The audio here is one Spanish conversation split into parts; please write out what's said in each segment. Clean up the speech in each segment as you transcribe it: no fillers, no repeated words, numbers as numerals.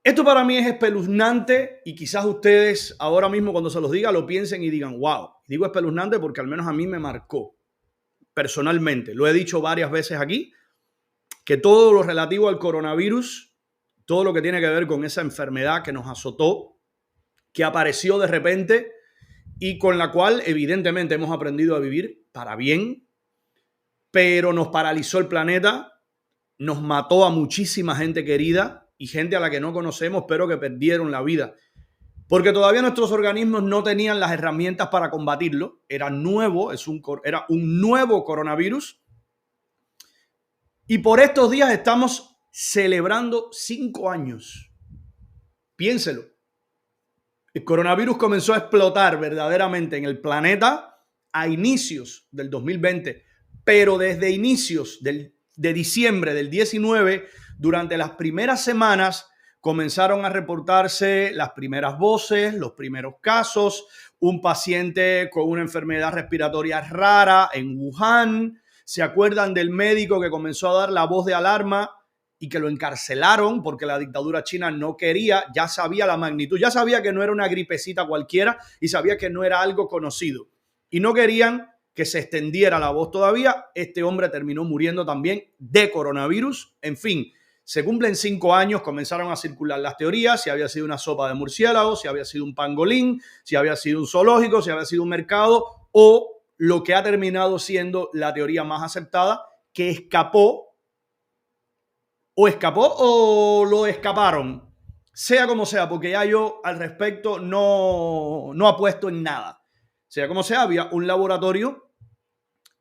Esto para mí es espeluznante y quizás ustedes ahora mismo cuando se los diga lo piensen y digan, wow. Digo espeluznante porque al menos a mí me marcó personalmente. Lo he dicho varias veces aquí, que todo lo relativo al coronavirus, todo lo que tiene que ver con esa enfermedad que nos azotó, que apareció de repente y con la cual evidentemente hemos aprendido a vivir para bien, pero nos paralizó el planeta, nos mató a muchísima gente querida y gente a la que no conocemos, pero que perdieron la vida. Porque todavía nuestros organismos no tenían las herramientas para combatirlo. Era nuevo, era un nuevo coronavirus. Y por estos días estamos celebrando 5 años. Piénselo. El coronavirus comenzó a explotar verdaderamente en el planeta a inicios del 2020, pero desde inicios de diciembre del 19, durante las primeras semanas, comenzaron a reportarse las primeras voces, los primeros casos, un paciente con una enfermedad respiratoria rara en Wuhan. ¿Se acuerdan del médico que comenzó a dar la voz de alarma y que lo encarcelaron porque la dictadura china no quería? Ya sabía la magnitud, ya sabía que no era una gripecita cualquiera y sabía que no era algo conocido. Y no querían que se extendiera la voz todavía. Este hombre terminó muriendo también de coronavirus. En fin, se cumplen 5 años, comenzaron a circular las teorías, si había sido una sopa de murciélago, si había sido un pangolín, si había sido un zoológico, si había sido un mercado o lo que ha terminado siendo la teoría más aceptada, que escapó o lo escaparon, sea como sea, porque ya yo al respecto no apuesto en nada. Sea como sea, había un laboratorio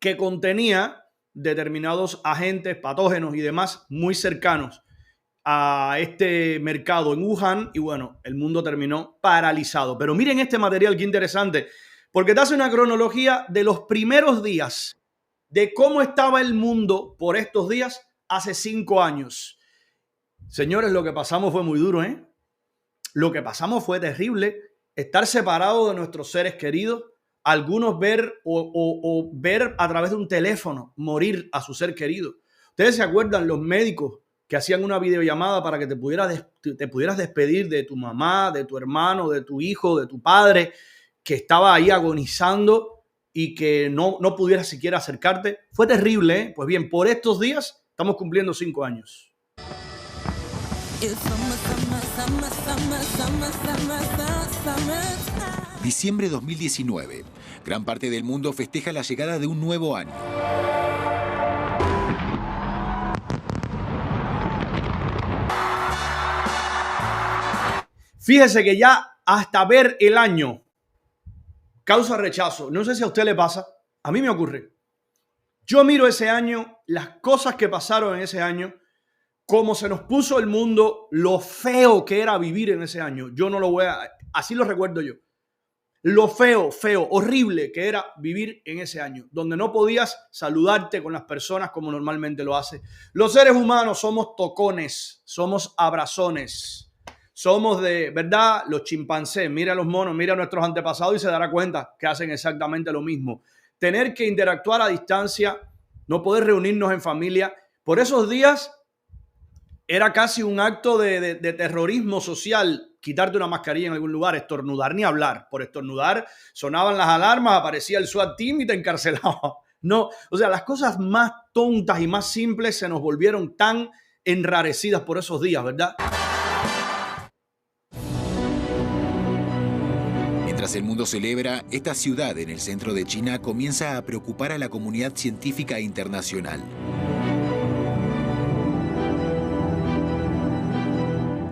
que contenía determinados agentes patógenos y demás muy cercanos a este mercado en Wuhan y bueno, el mundo terminó paralizado. Pero miren este material, qué interesante, porque te hace una cronología de los primeros días de cómo estaba el mundo por estos días hace 5 años. Señores, lo que pasamos fue muy duro, ¿eh? Lo que pasamos fue terrible. Estar separados de nuestros seres queridos, algunos ver o ver a través de un teléfono morir a su ser querido. ¿Ustedes se acuerdan los médicos que hacían una videollamada para que te pudieras despedir de tu mamá, de tu hermano, de tu hijo, de tu padre, que estaba ahí agonizando y que no pudieras siquiera acercarte? Fue terrible, ¿eh? Pues bien, por estos días estamos cumpliendo 5 años. Diciembre 2019. Gran parte del mundo festeja la llegada de un nuevo año. Fíjese que ya hasta ver el año causa rechazo. No sé si a usted le pasa, a mí me ocurre. Yo miro ese año, las cosas que pasaron en ese año, cómo se nos puso el mundo, lo feo que era vivir en ese año. Yo no lo voy a... Así lo recuerdo yo. Lo feo, horrible que era vivir en ese año, donde no podías saludarte con las personas como normalmente lo haces. Los seres humanos somos tocones, somos abrazones, somos de, ¿verdad? Los chimpancés, mira a los monos, mira a nuestros antepasados y se dará cuenta que hacen exactamente lo mismo. Tener que interactuar a distancia, no poder reunirnos en familia. Por esos días era casi un acto de terrorismo social quitarte una mascarilla en algún lugar, estornudar ni hablar. Por estornudar sonaban las alarmas, aparecía el SWAT team y te encarcelaba. No, o sea, las cosas más tontas y más simples se nos volvieron tan enrarecidas por esos días, ¿verdad? Mientras el mundo celebra, esta ciudad en el centro de China comienza a preocupar a la comunidad científica internacional.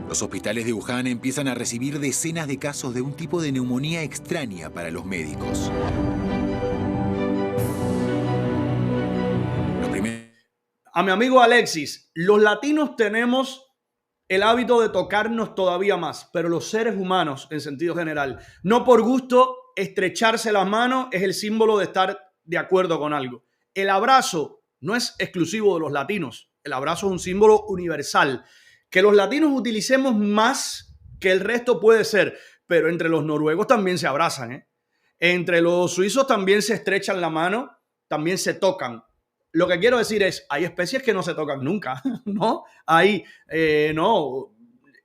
Los hospitales de Wuhan empiezan a recibir decenas de casos de un tipo de neumonía extraña para los médicos. A mi amigo Alexis, los latinos tenemos el hábito de tocarnos todavía más, pero los seres humanos en sentido general, no por gusto, estrecharse las manos es el símbolo de estar de acuerdo con algo. El abrazo no es exclusivo de los latinos, el abrazo es un símbolo universal. Que los latinos utilicemos más que el resto puede ser, pero entre los noruegos también se abrazan, ¿eh? Entre los suizos también se estrechan la mano, también se tocan. Lo que quiero decir es, hay especies que no se tocan nunca, ¿no? No.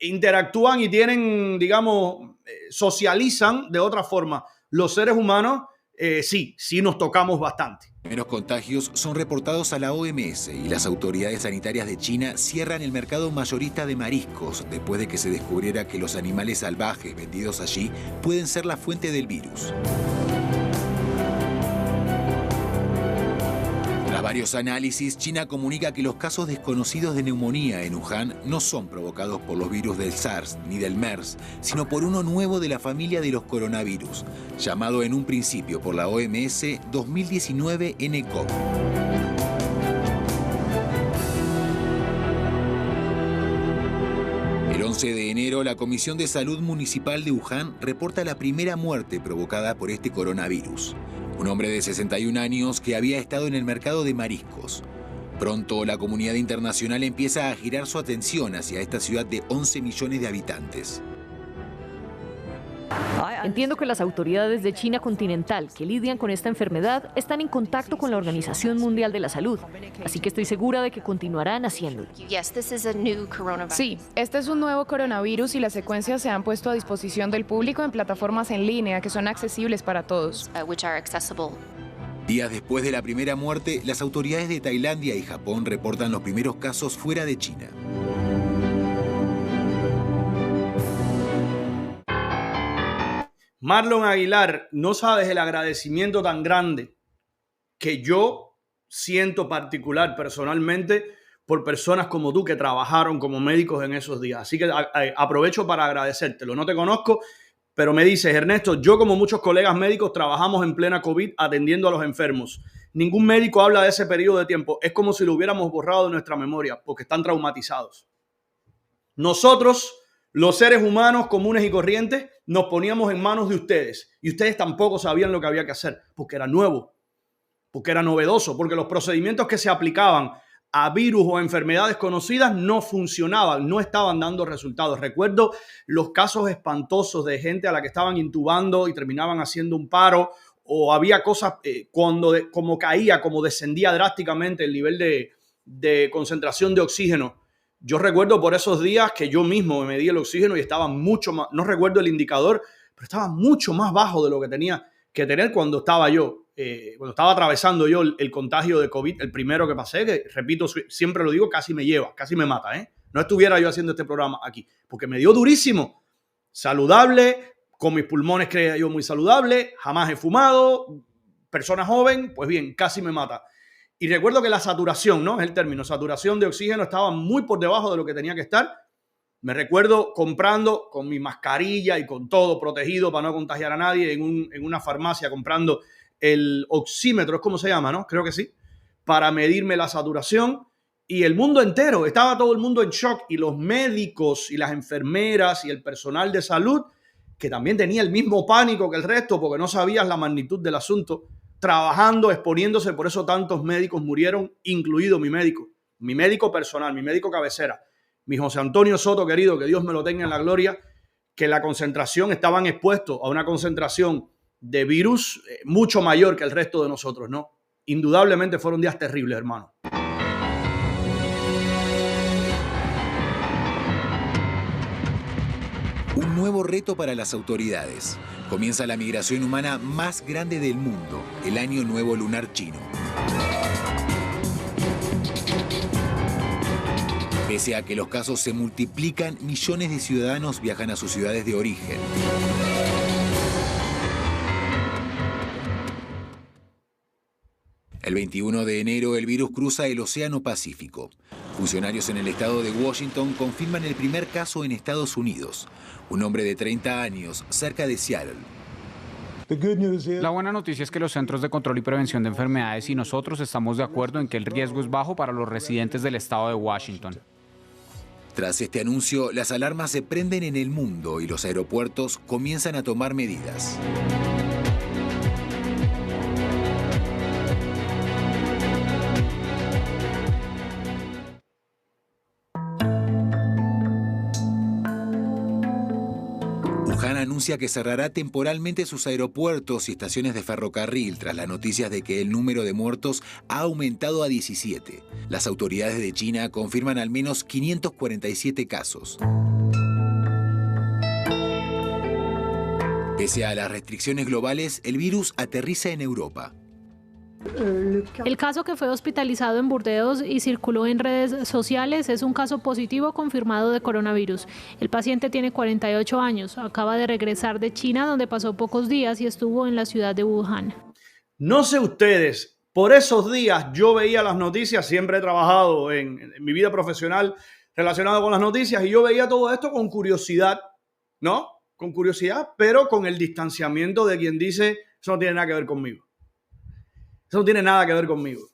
interactúan y tienen, digamos, socializan de otra forma. Los seres humanos, sí nos tocamos bastante. Los primeros contagios son reportados a la OMS y las autoridades sanitarias de China cierran el mercado mayorista de mariscos después de que se descubriera que los animales salvajes vendidos allí pueden ser la fuente del virus. Tras varios análisis, China comunica que los casos desconocidos de neumonía en Wuhan no son provocados por los virus del SARS ni del MERS, sino por uno nuevo de la familia de los coronavirus, llamado en un principio por la OMS 2019 nCoV. El 11 de enero, la Comisión de Salud Municipal de Wuhan reporta la primera muerte provocada por este coronavirus. Un hombre de 61 años que había estado en el mercado de mariscos. Pronto, la comunidad internacional empieza a girar su atención hacia esta ciudad de 11 millones de habitantes. Entiendo que las autoridades de China continental que lidian con esta enfermedad están en contacto con la Organización Mundial de la Salud, así que estoy segura de que continuarán haciéndolo. Sí, este es un nuevo coronavirus y las secuencias se han puesto a disposición del público en plataformas en línea que son accesibles para todos. Días después de la primera muerte, las autoridades de Tailandia y Japón reportan los primeros casos fuera de China. Marlon Aguilar, no sabes el agradecimiento tan grande que yo siento particular personalmente por personas como tú que trabajaron como médicos en esos días. Así que aprovecho para agradecértelo. No te conozco, pero me dices, Ernesto, yo como muchos colegas médicos trabajamos en plena COVID atendiendo a los enfermos. Ningún médico habla de ese periodo de tiempo. Es como si lo hubiéramos borrado de nuestra memoria porque están traumatizados. Nosotros, los seres humanos comunes y corrientes, nos poníamos en manos de ustedes y ustedes tampoco sabían lo que había que hacer porque era nuevo, porque era novedoso, porque los procedimientos que se aplicaban a virus o a enfermedades conocidas no funcionaban, no estaban dando resultados. Recuerdo los casos espantosos de gente a la que estaban intubando y terminaban haciendo un paro, o había cosas como caía, como descendía drásticamente el nivel de concentración de oxígeno. Yo recuerdo por esos días que yo mismo me medí el oxígeno y estaba mucho más, no recuerdo el indicador, pero estaba mucho más bajo de lo que tenía que tener cuando estaba atravesando yo el contagio de COVID, el primero que pasé, que repito, siempre lo digo, casi me lleva, casi me mata, ¿eh? No estuviera yo haciendo este programa aquí, porque me dio durísimo, saludable, con mis pulmones creía yo muy saludable, jamás he fumado, persona joven, pues bien, casi me mata. Y recuerdo que la saturación, ¿no? Es el término, saturación de oxígeno estaba muy por debajo de lo que tenía que estar. Me recuerdo comprando con mi mascarilla y con todo protegido para no contagiar a nadie en una farmacia comprando el oxímetro, es como se llama, ¿no? Creo que sí, para medirme la saturación. Y el mundo entero, estaba todo el mundo en shock y los médicos y las enfermeras y el personal de salud, que también tenía el mismo pánico que el resto porque no sabías la magnitud del asunto, trabajando, exponiéndose, por eso tantos médicos murieron, incluido mi médico personal, mi médico cabecera, mi José Antonio Soto, querido, que Dios me lo tenga en la gloria, que la concentración estaban expuestos a una concentración de virus mucho mayor que el resto de nosotros, ¿no? Indudablemente fueron días terribles, hermano. Un nuevo reto para las autoridades. Comienza la migración humana más grande del mundo, el Año Nuevo Lunar Chino. Pese a que los casos se multiplican, millones de ciudadanos viajan a sus ciudades de origen. El 21 de enero, el virus cruza el Océano Pacífico. Funcionarios en el estado de Washington confirman el primer caso en Estados Unidos. Un hombre de 30 años, cerca de Seattle. La buena noticia es que los Centros de Control y Prevención de Enfermedades y nosotros estamos de acuerdo en que el riesgo es bajo para los residentes del estado de Washington. Tras este anuncio, las alarmas se prenden en el mundo y los aeropuertos comienzan a tomar medidas. Wuhan anuncia que cerrará temporalmente sus aeropuertos y estaciones de ferrocarril tras las noticias de que el número de muertos ha aumentado a 17. Las autoridades de China confirman al menos 547 casos. Pese a las restricciones globales, el virus aterriza en Europa. El caso que fue hospitalizado en Burdeos y circuló en redes sociales es un caso positivo confirmado de coronavirus. El paciente tiene 48 años, acaba de regresar de China, donde pasó pocos días y estuvo en la ciudad de Wuhan. No sé ustedes, por esos días yo veía las noticias, siempre he trabajado en mi vida profesional relacionado con las noticias y yo veía todo esto con curiosidad, ¿no? Con curiosidad, pero con el distanciamiento de quien dice, eso no tiene nada que ver conmigo. Eso no tiene nada que ver conmigo.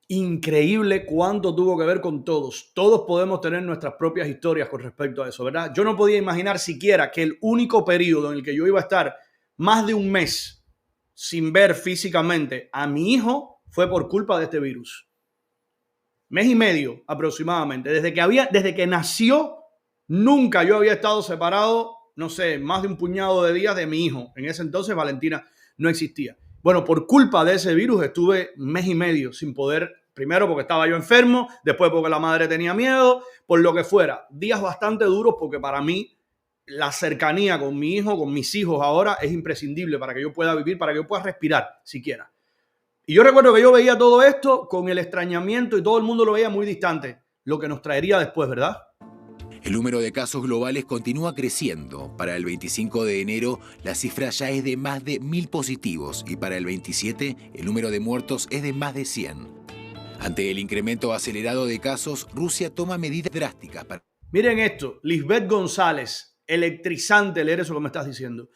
Increíble cuánto tuvo que ver con todos. Todos podemos tener nuestras propias historias con respecto a eso, ¿verdad? Yo no podía imaginar siquiera que el único periodo en el que yo iba a estar más de un mes sin ver físicamente a mi hijo fue por culpa de este virus. Mes y medio aproximadamente. Desde que nació, nunca yo había estado separado, no sé, más de un puñado de días de mi hijo. En ese entonces Valentina no existía. Bueno, por culpa de ese virus estuve mes y medio sin poder, primero porque estaba yo enfermo, después porque la madre tenía miedo, por lo que fuera. Días bastante duros porque para mí la cercanía con mi hijo, con mis hijos ahora es imprescindible para que yo pueda vivir, para que yo pueda respirar siquiera. Y yo recuerdo que yo veía todo esto con el extrañamiento y todo el mundo lo veía muy distante, lo que nos traería después, ¿verdad? El número de casos globales continúa creciendo. Para el 25 de enero, la cifra ya es de más de 1.000 positivos y para el 27, el número de muertos es de más de 100. Ante el incremento acelerado de casos, Rusia toma medidas drásticas para... Miren esto, Lisbeth González, electrizante leer eso que me estás diciendo.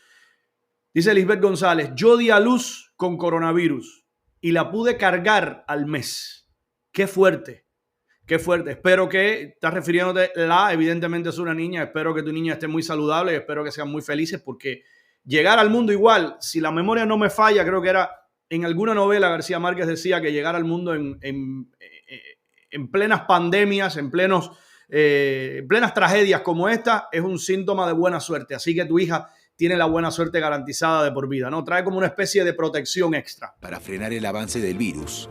Dice Lisbeth González, yo di a luz con coronavirus y la pude cargar al mes. Qué fuerte. Qué fuerte. Espero que, estás refiriéndote evidentemente es una niña, espero que tu niña esté muy saludable y espero que sean muy felices porque llegar al mundo igual, si la memoria no me falla, creo que era en alguna novela García Márquez decía que llegar al mundo en plenas pandemias, en plenas tragedias como esta es un síntoma de buena suerte. Así que tu hija tiene la buena suerte garantizada de por vida, ¿no? Trae como una especie de protección extra. Para frenar el avance del virus.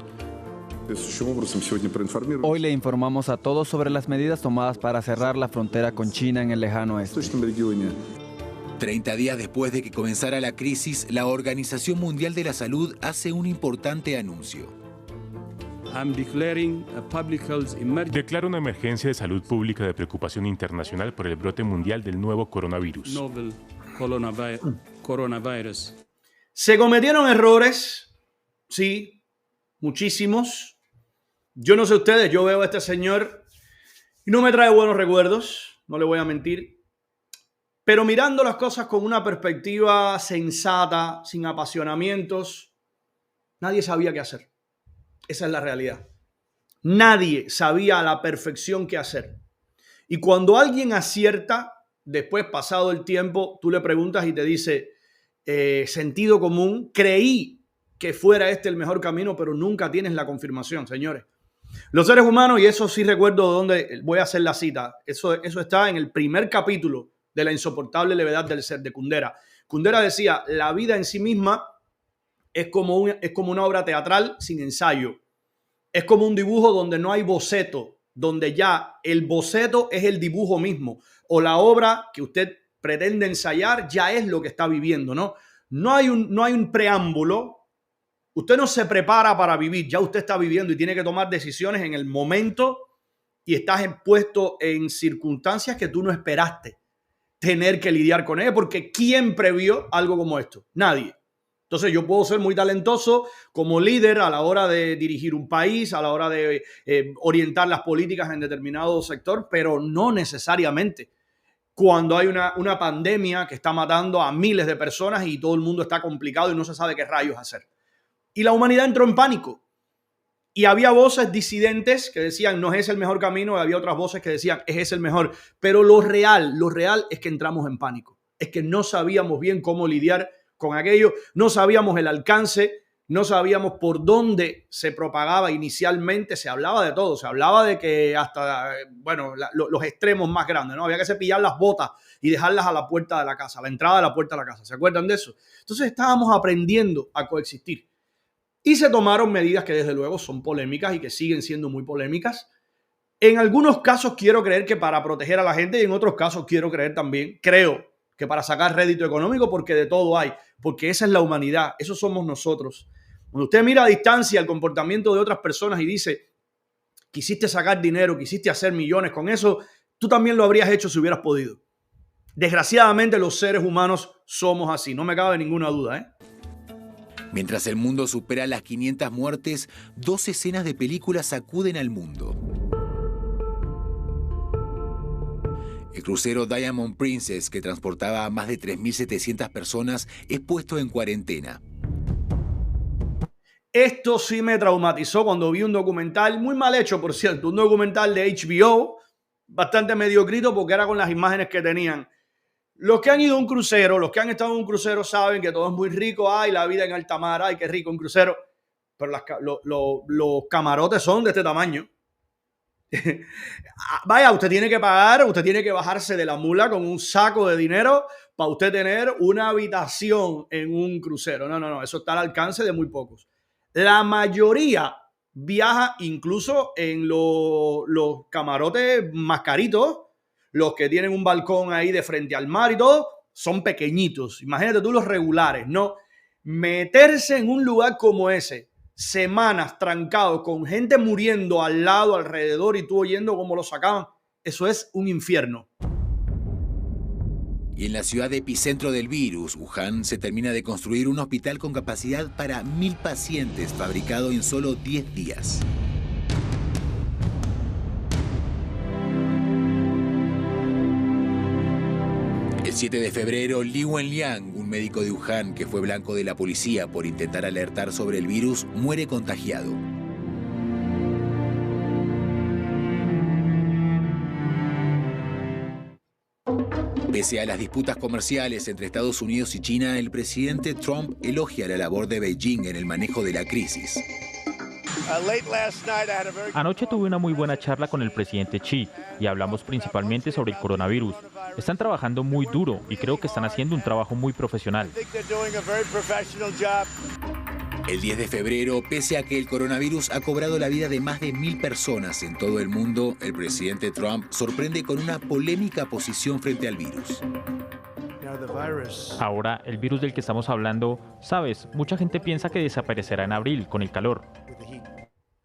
Hoy le informamos a todos sobre las medidas tomadas para cerrar la frontera con China en el lejano oeste. 30 días después de que comenzara la crisis, la Organización Mundial de la Salud hace un importante anuncio. Declaro una emergencia de salud pública de preocupación internacional por el brote mundial del nuevo coronavirus. Se cometieron errores, sí, muchísimos. Yo no sé ustedes, yo veo a este señor y no me trae buenos recuerdos, no le voy a mentir. Pero mirando las cosas con una perspectiva sensata, sin apasionamientos, nadie sabía qué hacer. Esa es la realidad. Nadie sabía a la perfección qué hacer. Y cuando alguien acierta, después pasado el tiempo, tú le preguntas y te dice, sentido común, creí que fuera este el mejor camino, pero nunca tienes la confirmación, señores. Los seres humanos, y eso sí recuerdo dónde voy a hacer la cita, eso está en el primer capítulo de La insoportable levedad del ser de Kundera. Kundera decía, la vida en sí misma es como una obra teatral sin ensayo. Es como un dibujo donde no hay boceto, donde ya el boceto es el dibujo mismo, o la obra que usted pretende ensayar ya es lo que está viviendo, ¿no? No hay un preámbulo. Usted no se prepara para vivir, ya usted está viviendo y tiene que tomar decisiones en el momento y estás puesto en circunstancias que tú no esperaste tener que lidiar con ellas, porque ¿quién previó algo como esto? Nadie. Entonces yo puedo ser muy talentoso como líder a la hora de dirigir un país, a la hora de orientar las políticas en determinado sector, pero no necesariamente. Cuando hay una pandemia que está matando a miles de personas y todo el mundo está complicado y no se sabe qué rayos hacer. Y la humanidad entró en pánico. Y había voces disidentes que decían, no es el mejor camino. Y había otras voces que decían, es el mejor. Pero lo real es que entramos en pánico. Es que no sabíamos bien cómo lidiar con aquello. No sabíamos el alcance. No sabíamos por dónde se propagaba inicialmente. Se hablaba de todo. Se hablaba de que hasta, los extremos más grandes, ¿no? Había que cepillar las botas y dejarlas a la puerta de la casa, a la entrada de la puerta de la casa. ¿Se acuerdan de eso? Entonces estábamos aprendiendo a coexistir. Y se tomaron medidas que desde luego son polémicas y que siguen siendo muy polémicas. En algunos casos quiero creer que para proteger a la gente y en otros casos creo que para sacar rédito económico, porque de todo hay, porque esa es la humanidad, eso somos nosotros. Cuando usted mira a distancia el comportamiento de otras personas y dice, quisiste sacar dinero, quisiste hacer millones con eso, tú también lo habrías hecho si hubieras podido. Desgraciadamente los seres humanos somos así, no me cabe ninguna duda, ¿eh? Mientras el mundo supera las 500 muertes, 2 escenas de películas sacuden al mundo. El crucero Diamond Princess, que transportaba a más de 3.700 personas, es puesto en cuarentena. Esto sí me traumatizó cuando vi un documental, muy mal hecho, por cierto, un documental de HBO, bastante mediocrito porque era con las imágenes que tenían. Los que han ido a un crucero, los que han estado en un crucero saben que todo es muy rico. Ay, la vida en alta mar, ay, qué rico un crucero. Pero los camarotes son de este tamaño. Vaya, usted tiene que pagar, usted tiene que bajarse de la mula con un saco de dinero para usted tener una habitación en un crucero. No, eso está al alcance de muy pocos. La mayoría viaja incluso en los camarotes más caritos. Los que tienen un balcón ahí de frente al mar y todo, son pequeñitos. Imagínate tú los regulares, ¿no? Meterse en un lugar como ese, semanas trancados, con gente muriendo al lado, alrededor, y tú oyendo cómo lo sacaban, eso es un infierno. Y en la ciudad epicentro del virus, Wuhan, se termina de construir un hospital con capacidad para 1.000 pacientes, fabricado en solo 10 días. El 7 de febrero, Li Wenliang, un médico de Wuhan que fue blanco de la policía por intentar alertar sobre el virus, muere contagiado. Pese a las disputas comerciales entre Estados Unidos y China, el presidente Trump elogia la labor de Beijing en el manejo de la crisis. Anoche tuve una muy buena charla con el presidente Xi y hablamos principalmente sobre el coronavirus. Están trabajando muy duro y creo que están haciendo un trabajo muy profesional. El 10 de febrero, pese a que el coronavirus ha cobrado la vida de más de 1.000 personas en todo el mundo, el presidente Trump sorprende con una polémica posición frente al virus. Ahora, el virus del que estamos hablando, sabes, mucha gente piensa que desaparecerá en abril con el calor.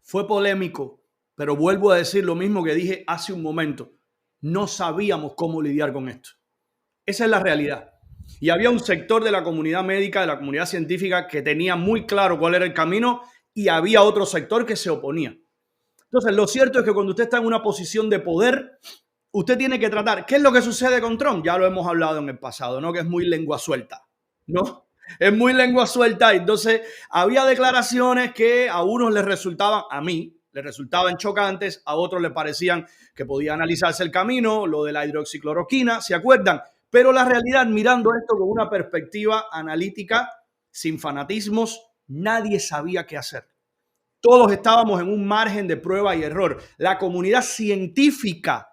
Fue polémico, pero vuelvo a decir lo mismo que dije hace un momento. No sabíamos cómo lidiar con esto. Esa es la realidad. Y había un sector de la comunidad médica, de la comunidad científica, que tenía muy claro cuál era el camino, y había otro sector que se oponía. Entonces, lo cierto es que cuando usted está en una posición de poder, usted tiene que tratar. ¿Qué es lo que sucede con Trump? Ya lo hemos hablado en el pasado, ¿no? Que es muy lengua suelta, ¿no? Es muy lengua suelta. Entonces, había declaraciones que a unos les resultaban, a mí, les resultaban chocantes, a otros les parecían que podía analizarse el camino, lo de la hidroxicloroquina, ¿se acuerdan? Pero la realidad, mirando esto con una perspectiva analítica, sin fanatismos, nadie sabía qué hacer. Todos estábamos en un margen de prueba y error. La comunidad científica,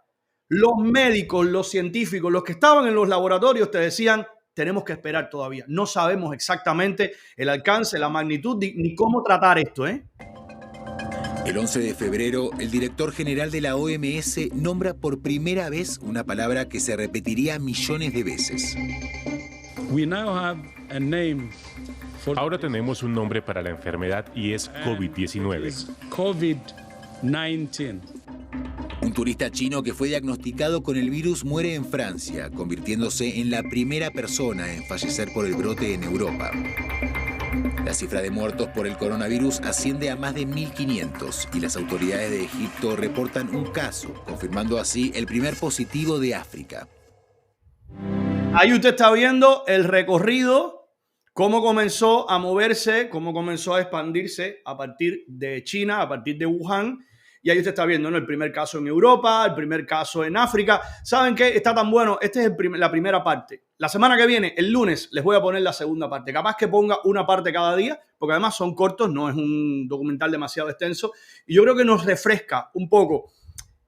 los médicos, los científicos, los que estaban en los laboratorios te decían, tenemos que esperar todavía. No sabemos exactamente el alcance, la magnitud ni cómo tratar esto, ¿eh? El 11 de febrero, el director general de la OMS nombra por primera vez una palabra que se repetiría millones de veces. Ahora tenemos un nombre para la enfermedad y es COVID-19. COVID-19. Un turista chino que fue diagnosticado con el virus muere en Francia, convirtiéndose en la primera persona en fallecer por el brote en Europa. La cifra de muertos por el coronavirus asciende a más de 1.500 y las autoridades de Egipto reportan un caso, confirmando así el primer positivo de África. Ahí usted está viendo el recorrido, cómo comenzó a moverse, cómo comenzó a expandirse a partir de China, a partir de Wuhan. Y ahí usted está viendo, ¿no? El primer caso en Europa, el primer caso en África. ¿Saben qué? Está tan bueno. Esta es la primera parte. La semana que viene, el lunes, les voy a poner la segunda parte. Capaz que ponga una parte cada día, porque además son cortos, no es un documental demasiado extenso. Y yo creo que nos refresca un poco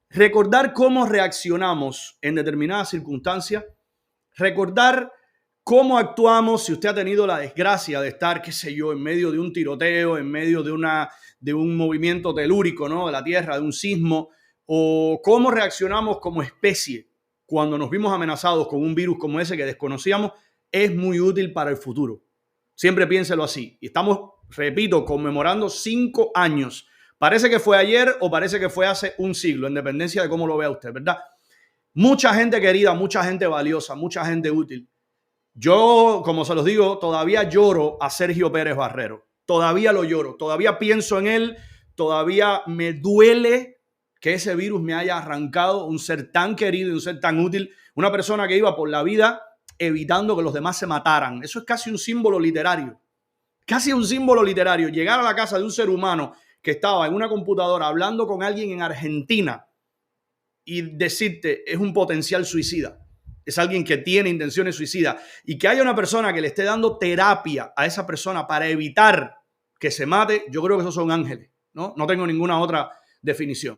recordar cómo reaccionamos en determinadas circunstancias, recordar cómo actuamos si usted ha tenido la desgracia de estar, qué sé yo, en medio de un tiroteo, en medio de un movimiento telúrico, ¿no? De la Tierra, de un sismo, o cómo reaccionamos como especie cuando nos vimos amenazados con un virus como ese que desconocíamos, es muy útil para el futuro. Siempre piénselo así. Y estamos, repito, conmemorando 5 años. Parece que fue ayer o parece que fue hace un siglo, en dependencia de cómo lo vea usted, ¿verdad? Mucha gente querida, mucha gente valiosa, mucha gente útil. Yo, como se los digo, todavía lloro a Sergio Pérez Barrero. Todavía lo lloro. Todavía pienso en él. Todavía me duele que ese virus me haya arrancado un ser tan querido y un ser tan útil. Una persona que iba por la vida evitando que los demás se mataran. Eso es casi un símbolo literario. Casi un símbolo literario. Llegar a la casa de un ser humano que estaba en una computadora hablando con alguien en Argentina y decirte es un potencial suicida. Es alguien que tiene intenciones suicidas. Y que haya una persona que le esté dando terapia a esa persona para evitar que se mate, yo creo que esos son ángeles. No tengo ninguna otra definición.